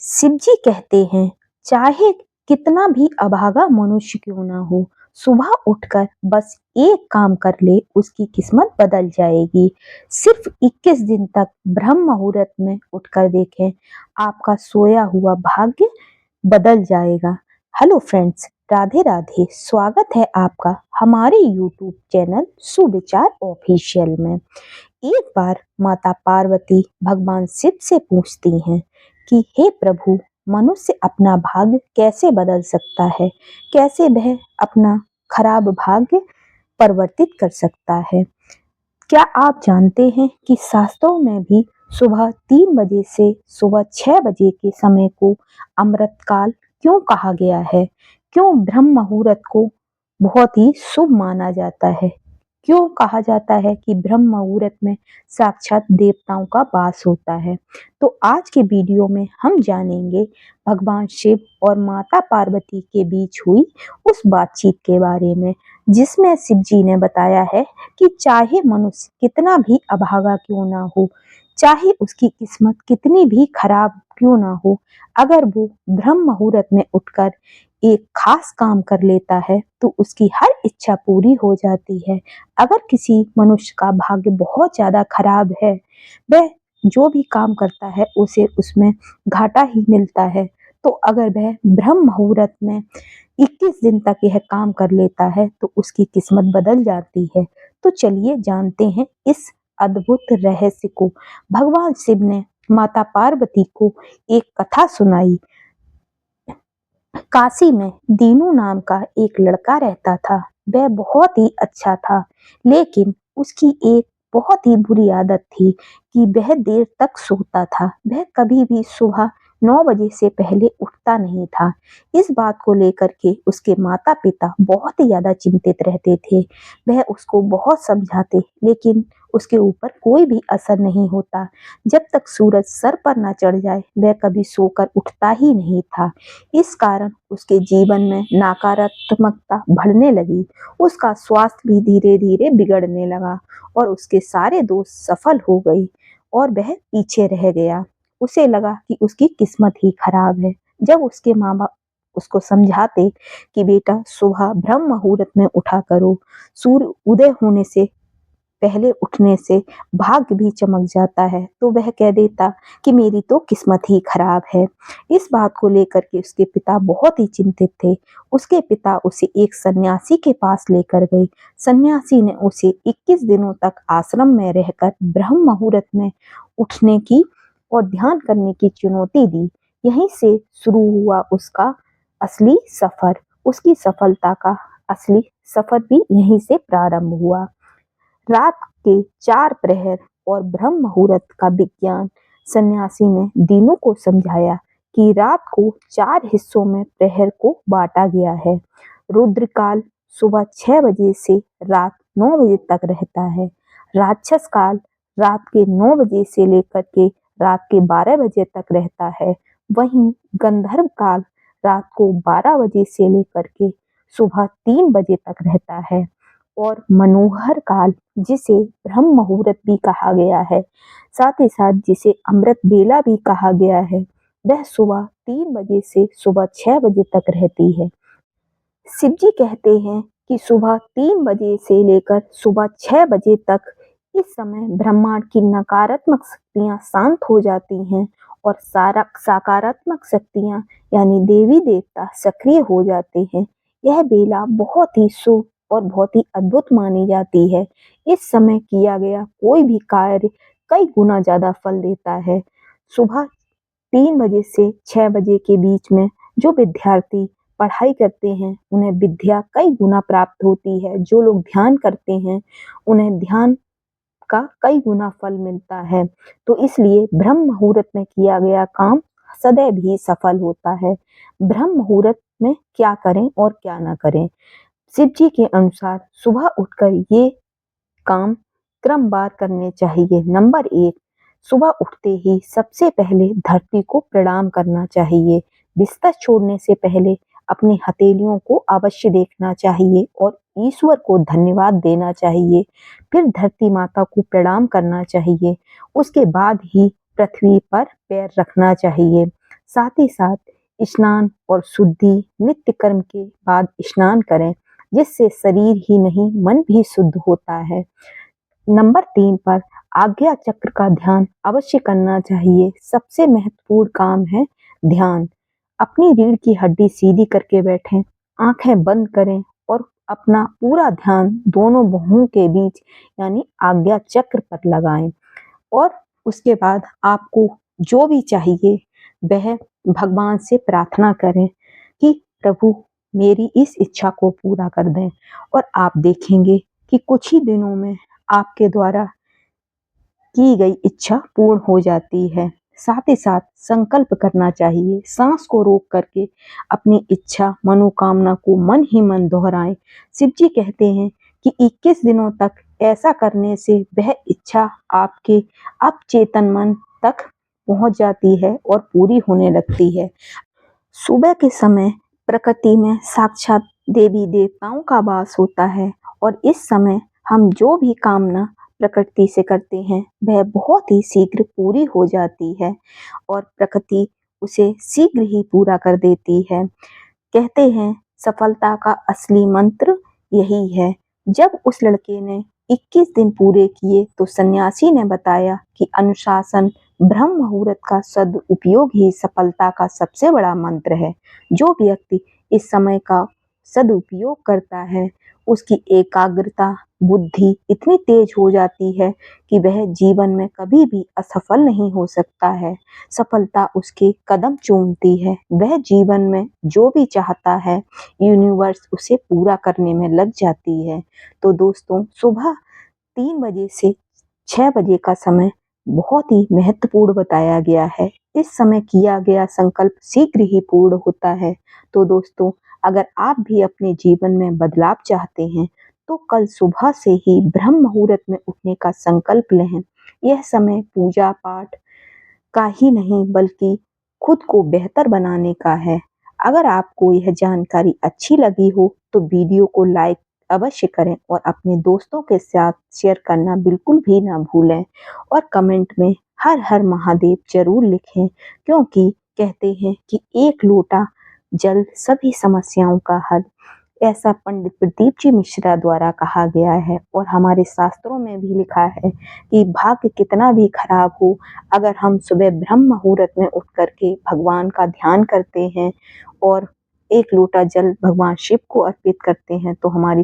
शिव जी कहते हैं, चाहे कितना भी अभागा मनुष्य क्यों ना हो, सुबह उठकर बस एक काम कर ले, उसकी किस्मत बदल जाएगी। सिर्फ 21 दिन तक ब्रह्म मुहूर्त में उठकर देखें, आपका सोया हुआ भाग्य बदल जाएगा। Hello friends, Radhe Radhe. स्वागत है आपका हमारे यूट्यूब चैनल सुविचार ऑफिशियल में। एक बार माता पार्वती भगवान शिव से पूछती हैं कि हे प्रभु, मनुष्य अपना भाग्य कैसे बदल सकता है, कैसे वह अपना खराब भाग्य परिवर्तित कर सकता है। क्या आप जानते हैं कि शास्त्रों में भी सुबह 3 बजे से सुबह 6 बजे के समय को अमृत काल क्यों कहा गया है? क्यों ब्रह्म मुहूर्त को बहुत ही शुभ माना जाता है? क्यों कहा जाता है कि ब्रह्म मुहूर्त में साक्षात देवताओं का वास होता है? तो आज के वीडियो में हम जानेंगे भगवान शिव और माता पार्वती के बीच हुई उस बातचीत के बारे में, जिसमें शिव जी ने बताया है कि चाहे मनुष्य कितना भी अभागा क्यों ना हो, चाहे उसकी किस्मत कितनी भी खराब क्यों ना हो, अगर वो ब्रह्म मुहूर्त में उठकर एक खास काम कर लेता है तो उसकी हर इच्छा पूरी हो जाती है। अगर किसी मनुष्य का भाग्य बहुत ज्यादा खराब है, वह जो भी काम करता है उसे उसमें घाटा ही मिलता है। तो अगर वह ब्रह्म मुहूर्त में 21 दिन तक यह काम कर लेता है तो उसकी किस्मत बदल जाती है। तो चलिए जानते हैं इस अद्भुत रहस्य को। भगवान शिव ने माता पार्वती को एक कथा सुनाई। काशी में दीनू नाम का एक लड़का रहता था। वह बहुत ही अच्छा था, लेकिन उसकी एक बहुत ही बुरी आदत थी कि वह देर तक सोता था। वह कभी भी सुबह 9 बजे से पहले उठता नहीं था। इस बात को लेकर के उसके माता पिता बहुत ही ज्यादा चिंतित रहते थे। वह उसको बहुत समझाते, लेकिन उसके ऊपर कोई भी असर नहीं होता। जब तक सूरज सर पर न चढ़ जाए, वह कभी सोकर उठता ही नहीं था। इस कारण उसके जीवन में नकारात्मकता बढ़ने लगी। उसका स्वास्थ्य भी धीरे धीरे बिगड़ने लगा और उसके सारे दोस्त सफल हो गई और वह पीछे रह गया। उसे लगा कि उसकी किस्मत ही खराब है। जब उसके माँ बाप उसको समझाते कि बेटा सुबह ब्रह्म मुहूर्त में उठा करो, सूर्य उदय होने से पहले उठने से भाग्य भी चमक जाता है, तो वह कह देता कि मेरी तो किस्मत ही खराब है। इस बात को लेकर के उसके पिता बहुत ही चिंतित थे। उसके पिता उसे एक सन्यासी के पास लेकर गए। सन्यासी ने उसे 21 दिनों तक आश्रम में रहकर ब्रह्म मुहूर्त में उठने की और ध्यान करने की चुनौती दी। यहीं से शुरू हुआ उसका असली सफर। उसकी सफलता का असली सफर भी यहीं से प्रारंभ हुआ। रात के 4 प्रहर और ब्रह्म मुहूर्त का विज्ञान सन्यासी ने दीनू को समझाया कि रात को 4 हिस्सों में प्रहर को बांटा गया है। रुद्रकाल सुबह 6 बजे से रात 9 बजे तक रहता है। राक्षस काल रात के 9 बजे से लेकर के रात के 12 बजे तक रहता है। वहीं गंधर्व काल रात को 12 बजे से लेकर के सुबह 3 बजे तक रहता है। और मनोहर काल, जिसे ब्रह्म मुहूर्त भी कहा गया है, साथ ही साथ जिसे अमृत बेला भी कहा गया है, वह सुबह 3 बजे से सुबह 6 बजे तक रहती है। शिव जी कहते हैं कि सुबह 3 बजे से लेकर सुबह 6 बजे तक इस समय ब्रह्मांड की नकारात्मक शक्तियां शांत हो जाती हैं और सारा सकारात्मक शक्तियां यानी देवी देवता सक्रिय हो जाते हैं। यह बेला बहुत ही शुभ और बहुत ही अद्भुत मानी जाती है। इस समय किया गया कोई भी कार्य कई गुना ज्यादा फल देता है। सुबह 3 बजे से 6 बजे के बीच में जो विद्यार्थी पढ़ाई करते हैं, उन्हें विद्या कई गुना प्राप्त होती है। जो लोग ध्यान करते हैं, उन्हें ध्यान का कई गुना फल मिलता है। तो इसलिए ब्रह्म मुहूर्त में किया गया काम सदैव ही सफल होता है। ब्रह्म मुहूर्त में क्या करें और क्या ना करें? शिव जी के अनुसार सुबह उठकर ये काम क्रमवार करने चाहिए। नंबर 1, सुबह उठते ही सबसे पहले धरती को प्रणाम करना चाहिए। बिस्तर छोड़ने से पहले अपनी हथेलियों को अवश्य देखना चाहिए और ईश्वर को धन्यवाद देना चाहिए। फिर धरती माता को प्रणाम करना चाहिए। उसके बाद ही पृथ्वी पर पैर रखना चाहिए। साथ ही साथ स्नान और शुद्धि नित्य कर्म के बाद स्नान करें, जिससे शरीर ही नहीं मन भी शुद्ध होता है। नंबर 3 पर आज्ञा चक्र का ध्यान अवश्य करना चाहिए। सबसे महत्वपूर्ण काम है ध्यान। अपनी रीढ़ की हड्डी सीधी करके बैठें, आंखें बंद करें और अपना पूरा ध्यान दोनों बाहों के बीच यानी आज्ञा चक्र पर लगाएं और उसके बाद आपको जो भी चाहिए वह भगवान से प्रार्थना करें कि प्रभु मेरी इस इच्छा को पूरा कर दें और आप देखेंगे कि कुछ ही दिनों में आपके द्वारा की गई इच्छा पूर्ण हो जाती है। साथ ही साथ संकल्प करना चाहिए, सांस को रोक करके अपनी इच्छा मनोकामना को मन ही मन दोहराएं। शिव जी कहते हैं कि 21 दिनों तक ऐसा करने से वह इच्छा आपके अवचेतन मन तक पहुंच जाती है और पूरी होने लगती है। सुबह के समय प्रकृति में साक्षात देवी देवताओं का वास होता है और इस समय हम जो भी कामना प्रकृति से करते हैं वह बहुत ही शीघ्र पूरी हो जाती है और प्रकृति उसे शीघ्र ही पूरा कर देती है। कहते हैं सफलता का असली मंत्र यही है। जब उस लड़के ने 21 दिन पूरे किए तो सन्यासी ने बताया कि अनुशासन ब्रह्म मुहूर्त का सदुपयोग ही सफलता का सबसे बड़ा मंत्र है। जो व्यक्ति इस समय का सदुपयोग करता है उसकी एकाग्रता बुद्धि इतनी तेज हो जाती है कि वह जीवन में कभी भी असफल नहीं हो सकता है। सफलता उसके कदम चूमती है। वह जीवन में जो भी चाहता है यूनिवर्स उसे पूरा करने में लग जाती है। तो दोस्तों सुबह 3 बजे से 6 बजे का समय बहुत ही महत्वपूर्ण बताया गया है। इस समय किया गया संकल्प शीघ्र ही पूर्ण होता है। तो दोस्तों अगर आप भी अपने जीवन में बदलाव चाहते हैं तो कल सुबह से ही ब्रह्म मुहूर्त में उठने का संकल्प लें। यह समय पूजा पाठ का ही नहीं बल्कि खुद को बेहतर बनाने का है। अगर आपको यह जानकारी अच्छी लगी हो तो वीडियो को लाइक अवश्य करें और अपने दोस्तों के साथ शेयर करना बिल्कुल भी ना भूलें और कमेंट में हर हर महादेव जरूर लिखें, क्योंकि कहते हैं कि एक लोटा जल सभी समस्याओं का हल। ऐसा पंडित प्रदीप जी मिश्रा द्वारा कहा गया है और हमारे शास्त्रों में भी लिखा है कि भाग्य कितना भी खराब हो, अगर हम सुबह ब्रह्म मुहूर्त में उठ करके भगवान का ध्यान करते हैं और एक लोटा जल भगवान शिव को अर्पित करते हैं तो हमारी